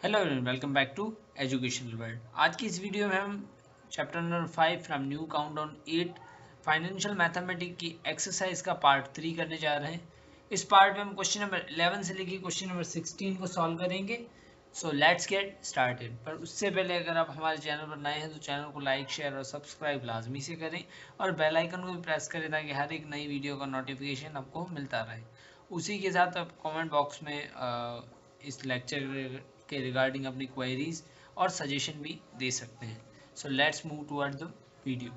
Hello everyone, welcome back to educational world. आज की इस वीडियो में हम chapter number 5 from new countdown 8 financial mathematics की एक्सरसाइज का पार्ट 3 करने जा रहे हैं। इस पार्ट में हम क्वेश्चन नंबर 11 से लेकर क्वेश्चन नंबर 16 को सॉल्व करेंगे। So let's get started. पर उससे पहले अगर आप हमारे चैनल पर नए हैं तो चैनल को लाइक, शेयर और सब्सक्राइब लाजमी से करें और बेल आइकन को भी प्रेस करें ताकि हर एक नई वीडियो का नोटिफिकेशन आपको मिलता रहे। उसी के साथ आप कमेंट बॉक्स में इस लेक्चर के रिगार्डिंग अपनी क्वेरीज और सजेशन भी दे सकते हैं। So let's move toward the video.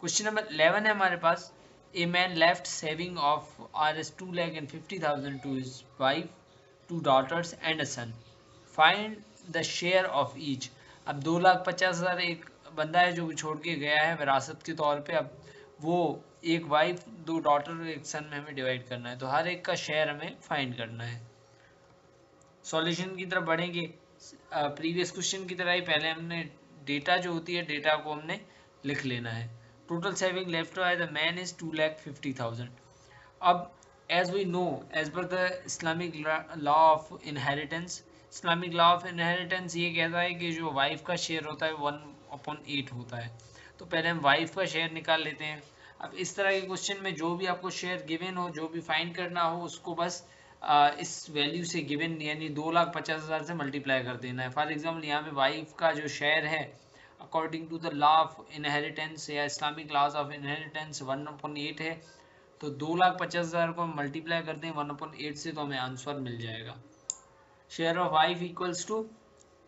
Question number 11 है हमारे पास। A man left saving of Rs 2,50,000 to his wife, 2 daughters and a son. Find the share of each. अब 2,50,000 एक बंदा है जो छोड़ के गया है विरासत के तौर पे। अब वो एक वाइफ, 2 डॉटर और एक सन में हमें डिवाइड करना है, तो हर एक का शेयर हमें फाइंड करना है। सॉल्यूशन की तरफ बढ़ेंगे। प्रीवियस क्वेश्चन की तरह ही पहले हमने डेटा जो होती है, डेटा को हमने लिख लेना है। Total saving left by the man is 2,50,000। अब as we know, as per the Islamic law of inheritance, Islamic law of inheritance ये कहता है कि जो वाइफ का शेयर होता है 1/8 होता है। तो पहले हम वाइफ का शेयर निकाल लेते हैं। अब इस तरह के क्वेश्चन में जो भी आपको शेयर गिवन हो, जो भी फाइंड करना हो, उसको बस इस वैल्यू से गिवन यानी 2,50,000 से मल्टीप्लाई कर देना है। फॉर एग्जाम्पल यहाँ पे वाइफ का जो शेयर है according to the law of inheritance या इस्लामिक लॉज ऑफ इनहेरिटेंस 1/8 है। तो 2,50,000 को हम मल्टीप्लाई करते हैं 1/8 से, तो हमें आंसर मिल जाएगा। Share of wife equals to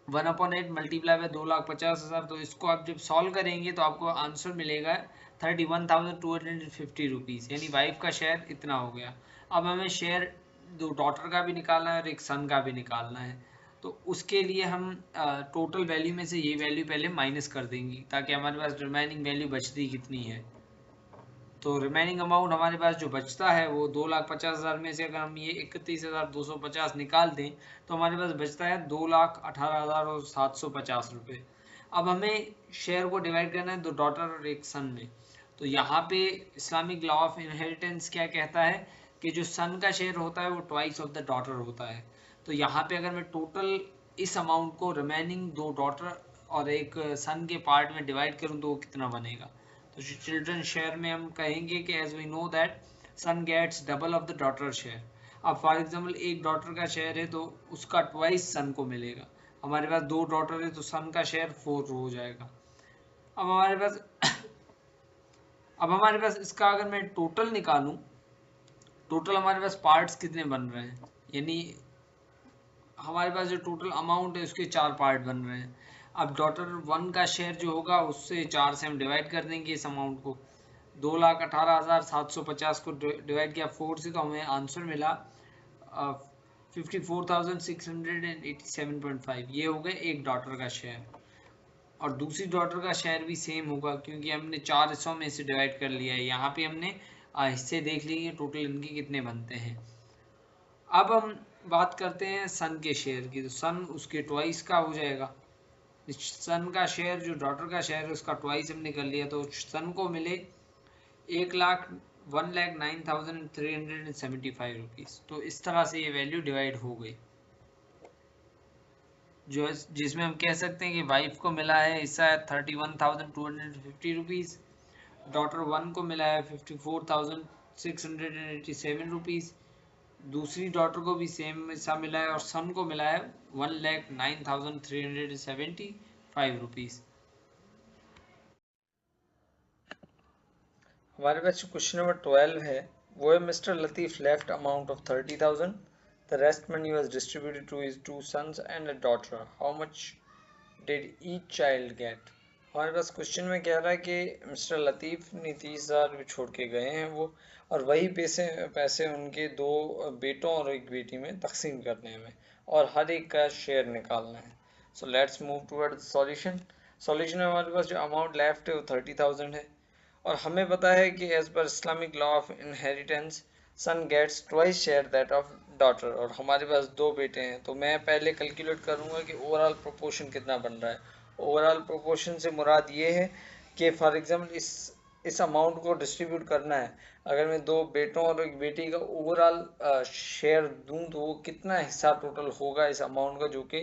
1/8 multiply by 2,50,000। तो इसको आप जब सॉल्व करेंगे तो आपको आंसर मिलेगा 31,250 रुपीज़, यानी वाइफ का शेयर इतना हो गया। अब हमें शेयर 2 डॉटर का भी निकालना है और एक सन का भी निकालना है। तो उसके लिए हम टोटल वैल्यू में से ये वैल्यू पहले माइनस कर देंगे ताकि हमारे पास रिमेनिंग वैल्यू बचती कितनी है। तो रिमेनिंग अमाउंट हमारे पास जो बचता है वो 2,50,000 में से अगर हम ये 31,250 निकाल दें तो हमारे पास बचता है 2,18,750 रुपये। अब हमें शेयर को डिवाइड करना है 2 डॉटर और एक सन में। तो यहाँ पे इस्लामिक लॉ ऑफ इनहेरिटेंस क्या कहता है कि जो सन का शेयर होता है वो ट्वाइस ऑफ द डॉटर होता है। तो यहाँ पे अगर मैं टोटल इस अमाउंट को रिमेनिंग 2 डॉटर और एक सन के पार्ट में डिवाइड करूँ तो वो कितना बनेगा। तो चिल्ड्रन शेयर में हम कहेंगे कि as we know that son gets double of the daughter share. अब फॉर एग्जांपल एक डॉटर का शेयर है तो उसका ट्वाइस सन को मिलेगा। हमारे पास 2 डॉटर है तो सन का शेयर 4 हो जाएगा। अब हमारे पास इसका अगर मैं टोटल निकालूं, टोटल हमारे पास पार्ट्स कितने बन रहे हैं, यानी हमारे पास जो टोटल अमाउंट है उसके 4 पार्ट बन रहे हैं। अब डॉटर 1 का शेयर जो होगा उससे 4 से हम डिवाइड कर देंगे इस अमाउंट को। 2,18,750 को डिवाइड किया 4 से तो हमें आंसर मिला 54,687.5। ये हो गए एक डॉटर का शेयर। और दूसरी डॉटर का शेयर भी सेम होगा क्योंकि हमने 4 हिस्सों में इसे डिवाइड कर लिया है। यहाँ पे हमने हिस्से देख लिए टोटल इनके कितने बनते हैं। अब हम बात करते हैं सन के शेयर की। तो सन उसके ट्वाइस का हो जाएगा। सन का शेयर जो डॉटर का शेयर है उसका ट्वाइस हमने कर लिया तो सन को मिले 1,09,375 रुपीज़। तो इस तरह से ये वैल्यू डिवाइड हो गई, जो जिसमें हम कह सकते हैं कि वाइफ को मिला है हिस्सा 31,250 रुपीज़, डॉटर 1 को मिला है 54,687 रुपीज़, दूसरी डॉटर को भी सेम हिस्सा मिला है और सन को मिला है 1,09,375 रुपीज़। हमारे पास क्वेश्चन नंबर 12 है, वो है mister Latif left amount of 30,000, the rest money was distributed to his 2 sons and a daughter, how much did each child get. हमारे पास क्वेश्चन में कह रहा है कि मिस्टर लतीफ़ ने 30,000 छोड़ के गए हैं वो, और वही पैसे उनके 2 बेटों और एक बेटी में तकसीम करने हैं और हर एक का शेयर निकालना है। सो let's move toward solution. Solution में हमारे पास जो अमाउंट लेफ्ट है वो 30,000 है और हमें पता है कि as per Islamic law of inheritance son gets twice share that of daughter, और हमारे पास 2 बेटे हैं। तो मैं पहले कैलकुलेट करूंगा कि ओवरऑल प्रोपोर्शन कितना बन रहा है। ओवरऑल प्रोपोर्शन से मुराद ये है कि फॉर एग्जांपल इस अमाउंट को डिस्ट्रीब्यूट करना है। अगर मैं 2 बेटों और एक बेटी का ओवरऑल शेयर दूं तो वो कितना हिस्सा टोटल होगा इस अमाउंट का जो कि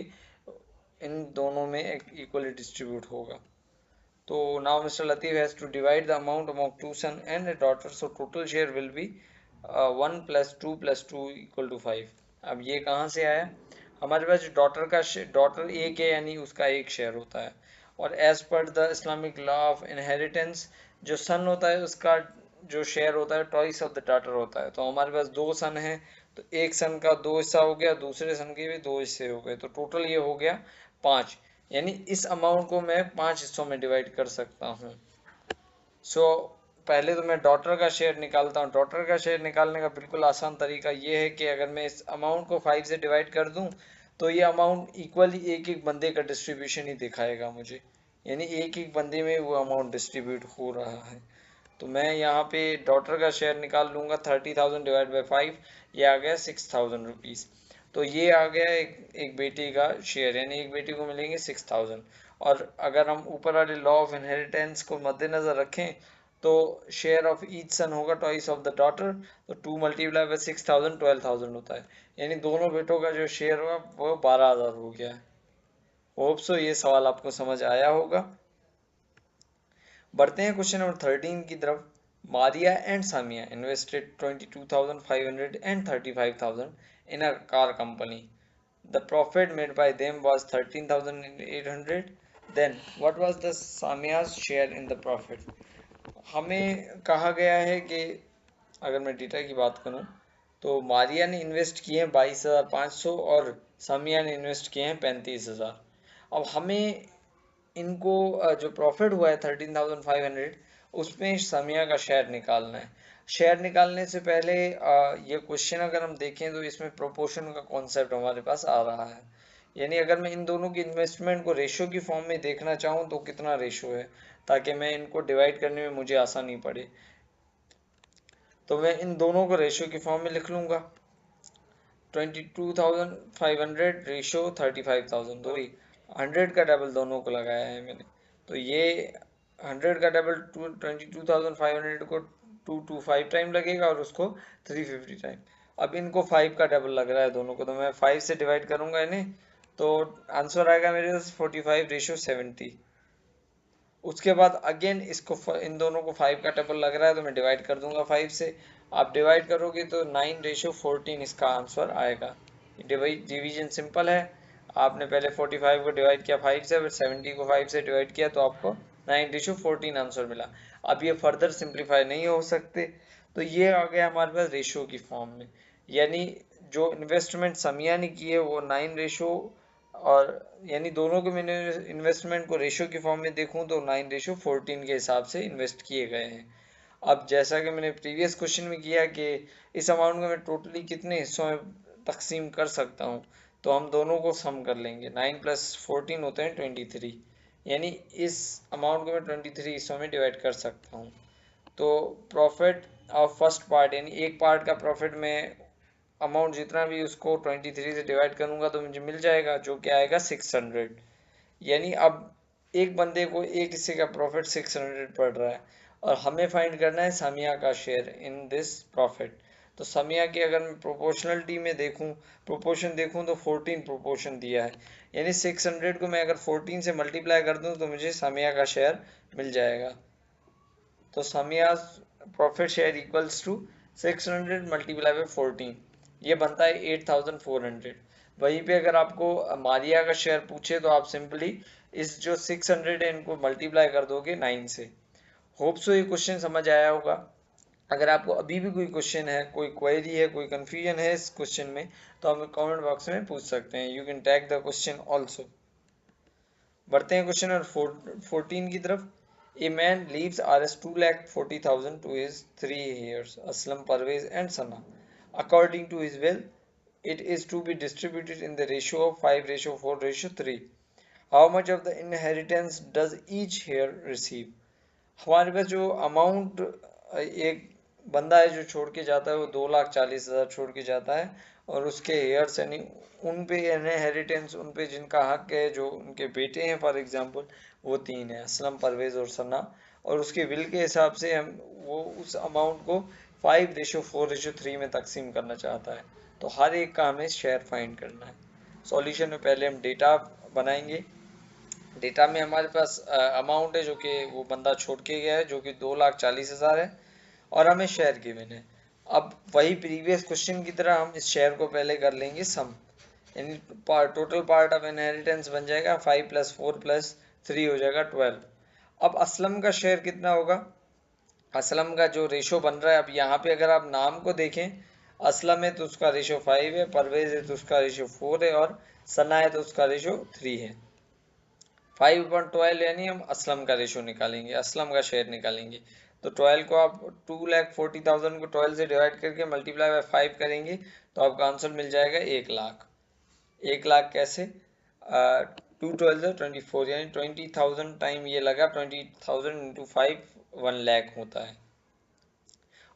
इन दोनों में इक्वली डिस्ट्रीब्यूट होगा। तो now mister Latif has to divide the amount among 2 son and a daughter, so total share will be 1 + 2 = 5। अब ये कहाँ से आया? हमारे पास जो डॉटर एक है यानी उसका एक शेयर होता है, और as per the Islamic law of inheritance जो सन होता है उसका जो शेयर होता है ट्वाइस ऑफ द डॉटर होता है। तो हमारे पास 2 सन है, तो एक सन का 2 हिस्सा हो गया, दूसरे सन के भी 2 हिस्से हो गए, तो टोटल ये हो गया 5। यानी इस अमाउंट को मैं 5 हिस्सों में डिवाइड कर सकता हूँ। सो पहले तो मैं डॉटर का शेयर निकालता हूँ। डॉटर का शेयर निकालने का बिल्कुल आसान तरीका ये है कि अगर मैं इस अमाउंट को 5 से डिवाइड कर दूँ तो ये अमाउंट इक्वली एक एक बंदे का डिस्ट्रीब्यूशन ही दिखाएगा मुझे, यानी एक एक बंदे में वो अमाउंट डिस्ट्रीब्यूट हो रहा है। तो मैं यहाँ पे डॉटर का शेयर निकाल लूँगा, 30,000 डिवाइड बाई 5, ये आ गया 6,000 रुपीज़। तो ये आ गया एक बेटी का शेयर, यानी एक बेटी को मिलेंगे 6,000। और अगर हम ऊपर वाले लॉ ऑफ इनहेरिटेंस को मद्देनजर रखें तो शेयर ऑफ ईच सन होगा ट्वाइस ऑफ द डॉटर, तो 2 मल्टीप्लाई बाई 6,000 12,000 होता है, यानी दोनों बेटों का जो शेयर हुआ वो 12,000 हो गया है। होप सो ये सवाल आपको समझ आया होगा। बढ़ते हैं क्वेश्चन नंबर 13 की तरफ। Maria and Samia invested 22,500 and 35,000 in a car company. The profit made by them was 13,800. Then what was the Samia's share in the profit? हमें कहा गया है कि अगर मैं डेटा की बात करूं तो मारिया ने इन्वेस्ट किए हैं 22,500 और सामिया ने इन्वेस्ट किए हैं 35,000। अब हमें इनको जो प्रॉफिट हुआ है 13,500 उसमें सामिया का शेयर निकालना है। शेयर निकालने से पहले ये क्वेश्चन अगर हम देखें तो इसमें प्रोपोर्शन का कॉन्सेप्ट हमारे पास आ रहा है, यानी अगर मैं इन दोनों की इन्वेस्टमेंट को रेशो की फॉर्म में देखना चाहूँ तो कितना रेशो है, ताकि मैं इनको डिवाइड करने में मुझे आसानी पड़े। तो मैं इन दोनों को रेशो की फॉर्म में लिख लूँगा, 22,500 रेशो 35,000, तो 100 का डबल दोनों को लगाया है मैंने, तो ये 100 का डबल 22,500 को 225 टाइम लगेगा और उसको 350 टाइम। अब इनको 5 का डबल लग रहा है दोनों को, तो मैं 5 से डिवाइड करूंगा इन्हें, तो आंसर आएगा मेरे पास 45 रेशो 70। उसके बाद अगेन इसको इन दोनों को 5 का डबल लग रहा है तो मैं डिवाइड कर दूंगा 5 से। आप डिवाइड करोगे तो 9 रेशो 14 इसका आंसर आएगा। डिवीजन सिंपल है, आपने पहले 45 को डिवाइड किया 5 से, फिर 70 को 5 से डिवाइड किया तो आपको 9 रेशो 14 आंसर मिला। अब ये फर्दर सिंप्लीफाई नहीं हो सकते, तो ये आ गया हमारे पास रेशो की फॉर्म में, यानी जो इन्वेस्टमेंट समिया ने की है वो 9 रेशो, और यानी दोनों के मैंने इन्वेस्टमेंट को रेशो की फॉर्म में देखूं तो 9 रेशो 14 के हिसाब से इन्वेस्ट किए गए हैं। अब जैसा कि मैंने प्रीवियस क्वेश्चन में किया कि इस अमाउंट को मैं टोटली कितने हिस्सों में तकसीम कर सकता हूं, तो हम दोनों को सम कर लेंगे। 9 + 14 होते हैं 23, यानी इस अमाउंट को मैं 23 हिस्सों में डिवाइड कर सकता हूँ। तो प्रॉफिट ऑफ फर्स्ट पार्ट, यानी एक पार्ट का प्रॉफिट में अमाउंट जितना भी उसको 23 से डिवाइड करूंगा तो मुझे मिल जाएगा, जो कि आएगा 600। यानी अब एक बंदे को एक हिस्से का प्रॉफिट 600 पड़ रहा है और हमें फाइंड करना है सामिया का शेयर इन दिस प्रॉफिट। तो सामिया की अगर मैं प्रोपोर्शनलिटी में देखूं, प्रोपोर्शन देखूं तो 14 प्रोपोर्शन दिया है, यानी 600 को मैं अगर 14 से मल्टीप्लाई कर दूं तो मुझे सामिया का शेयर मिल जाएगा। तो Samia profit share equals to 600 multiply by 14, ये बनता है 8,400। वहीं पे अगर आपको मारिया का शेयर पूछे तो आप सिंपली इस जो 600 है इनको मल्टीप्लाई कर दोगे 9 से। होप सो ये क्वेश्चन समझ आया होगा। अगर आपको अभी भी कोई क्वेश्चन है, कोई क्वेरी है, कोई कंफ्यूजन है इस क्वेश्चन में, तो आप कमेंट बॉक्स में पूछ सकते हैं। You can tag the question also. बढ़ते हैं क्वेश्चन नंबर 14 की तरफ। A man leaves Rs 2,40,000 to his 3 heirs, Aslam, Parvez and Sana. According to his will, it is to be distributed in the ratio of 5:4:3. How much of the inheritance does each heir receive? हमारे पास जो amount एक बंदा है जो छोड़ के जाता है वो 2,40,000 छोड़ के जाता है, और उसके हेयर्स यानी उन पे इनहेरिटेंस उन पे जिनका हक है, जो उनके बेटे हैं फॉर एग्जांपल, वो 3 है, असलम, परवेज और सना। और उसके विल के हिसाब से हम वो उस अमाउंट को 5:4:3 में तकसीम करना चाहता है, तो हर एक का हमें शेयर फाइंड करना है। सॉल्यूशन में पहले हम डेटा बनाएंगे। डेटा में हमारे पास अमाउंट है जो कि वो बंदा छोड़ के गया है, जो कि 2,40,000 है, और हमें शेयर गिवन है। अब वही प्रीवियस क्वेश्चन की तरह हम इस शेयर को पहले कर लेंगे सम, यानी टोटल पार्ट ऑफ इनहेरिटेंस बन जाएगा 5 + 4 + 3 हो जाएगा 12। अब असलम का शेयर कितना होगा? असलम का जो रेशो बन रहा है, अब यहाँ पे अगर आप नाम को देखें, असलम है तो उसका रेशो 5 है, परवेज है तो उसका रेशो 4 है, और सना है तो उसका रेशो 3 है। 5/12 यानी हम असलम का रेशो निकालेंगे, असलम का शेयर निकालेंगे। तो 12 को आप 2,40,000 को 12 से डिवाइड करके मल्टीप्लाई बाय 5 करेंगे तो आपका आंसर मिल जाएगा 1 लाख। 1 लाख कैसे? 2 12 24, यानी 20,000 टाइम ये लगा, 20,000 × 5 1 लाख होता है।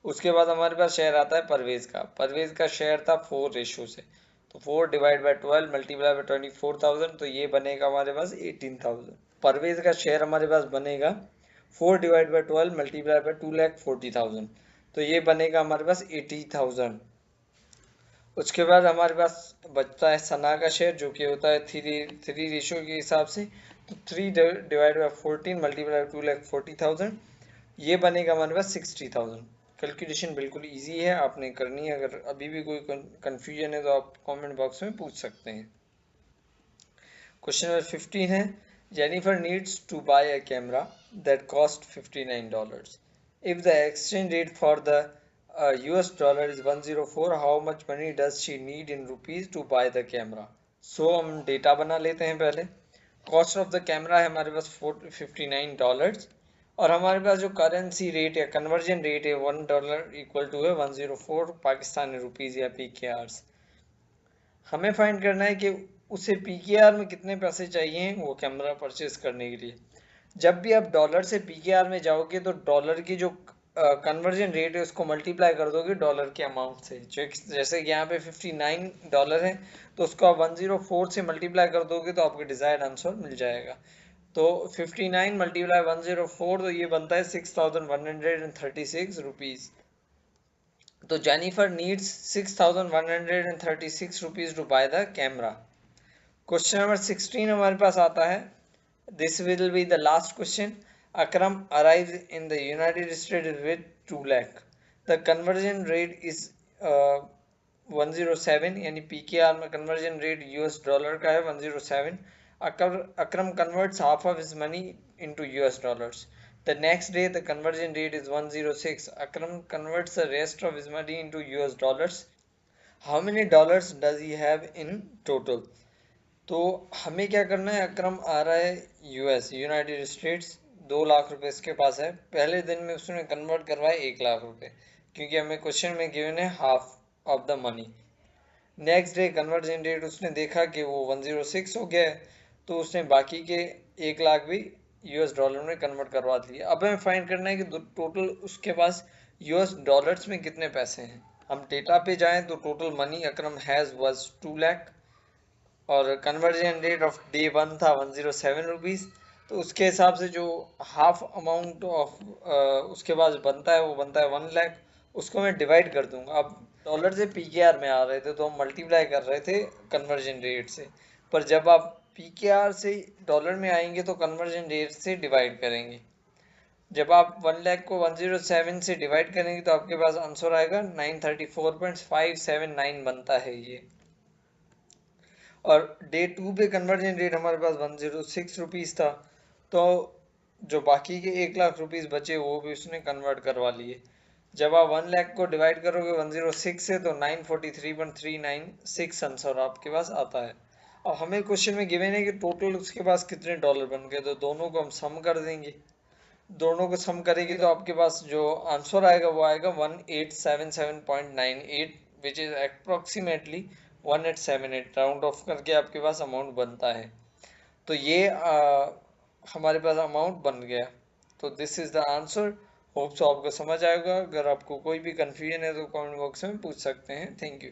उसके बाद हमारे पास शेयर आता है परवेज का। परवेज का शेयर था 4 रेशो से, तो 4 डिवाइड बाय 12 मल्टीप्लाई बाय 24,000, तो ये बनेगा हमारे पास 18,000। परवेज का शेयर हमारे पास बनेगा 4 डिवाइड बाय 12 मल्टीप्लाई बाय 2,40,000, तो ये बनेगा हमारे पास 80,000। उसके बाद हमारे पास बचता है सना का शेयर, जो कि होता है 3 रेशो के हिसाब से, तो 3 डिवाइड बाय 14 मल्टीप्लाई बाय 2,40,000, ये बनेगा हमारे पास 60,000। कैलकुलेशन बिल्कुल इजी है, आपने करनी है। अगर अभी भी कोई कंफ्यूजन है तो आप कमेंट बॉक्स में पूछ सकते हैं। क्वेश्चन नंबर 15 है, Jennifer needs to buy a camera that cost $59. If the exchange rate for the US dollar is 104, how much money does she need in rupees to buy the camera? सो हम data बना लेते हैं पहले। Cost of the camera है हमारे पास $59, और हमारे पास जो करेंसी रेट या कन्वर्जन रेट है $1 इक्वल टू है 104 पाकिस्तानी रुपीज़ या PKRs। हमें फाइंड करना है कि उसे PKR में कितने पैसे चाहिए वो कैमरा परचेज करने के लिए। जब भी आप डॉलर से PKR में जाओगे तो डॉलर की जो कन्वर्जन रेट है उसको मल्टीप्लाई कर दोगे डॉलर के अमाउंट से। जैसे कि यहाँ पे $59 है, तो उसको आप 104 से मल्टीप्लाई कर दोगे तो आपको डिजायर्ड आंसर मिल जाएगा। तो 59 मल्टीप्लाई 104, तो ये बनता है 6,136 रुपीज। तो Jennifer needs 6,136 rupees to buy the camera. Question number 16 हमारे पास आता है, this will be the last question. Akram arrives in the United States with 2 lakh. The conversion rate is 107, यानी PKR में कन्वर्जन रेट US डॉलर का है 107। Akram converts half of his money into US dollars. The next day, the conversion rate is 106. Akram converts the rest of his money into US dollars. How many dollars does he have in total? तो हमें क्या करना है, अकरम आ रहा है US United states, 2 lakh रुपए इसके पास है। पहले दिन में उसने कन्वर्ट करवाए 1 लाख रुपए, क्योंकि हमें क्वेश्चन में गिवन है half of the money. Next day conversion rate उसने देखा कि वो 106 हो गया है, तो उसने बाकी के 1 लाख भी US डॉलर में कन्वर्ट करवा दिए। अब हमें फाइंड करना है कि टोटल उसके पास US डॉलर्स में कितने पैसे हैं। हम डेटा पे जाएं तो total money Akram has was 2 lakh, और कन्वर्जन रेट ऑफ डे 1 था 107 रुपीज़। तो उसके हिसाब से जो हाफ अमाउंट ऑफ उसके पास बनता है वो बनता है 1 लाख। उसको मैं डिवाइड कर दूंगा। अब डॉलर से PKR में आ रहे थे तो हम मल्टीप्लाई कर रहे थे कन्वर्जन रेट से, पर जब आप PKR से डॉलर में आएंगे तो कन्वर्जन रेट से डिवाइड करेंगे। जब आप 1 लाख को 107 से डिवाइड करेंगे तो आपके पास आंसर आएगा 934.579 बनता है ये। और डे 2 पे कन्वर्जन रेट हमारे पास 106 रुपीज़ था, तो जो बाकी के 1 लाख रुपीज़ बचे वो भी उसने कन्वर्ट करवा लिए। जब आप 1 लाख को डिवाइड करोगे 106 से तो 943.396 आंसर आपके पास आता है। अब हमें क्वेश्चन में गिवन है कि टोटल उसके पास कितने डॉलर बन गए, तो दोनों को हम सम कर देंगे। दोनों को सम करेंगे तो आपके पास जो आंसर आएगा वो आएगा 1877.98, which is approximately 1878। Round of करके आपके पास अमाउंट बनता है। तो ये हमारे पास अमाउंट बन गया। तो this is the answer. Hope so आपको समझ आएगा। अगर आपको कोई भी कंफ्यूजन है तो कमेंट बॉक्स में पूछ सकते हैं। Thank you.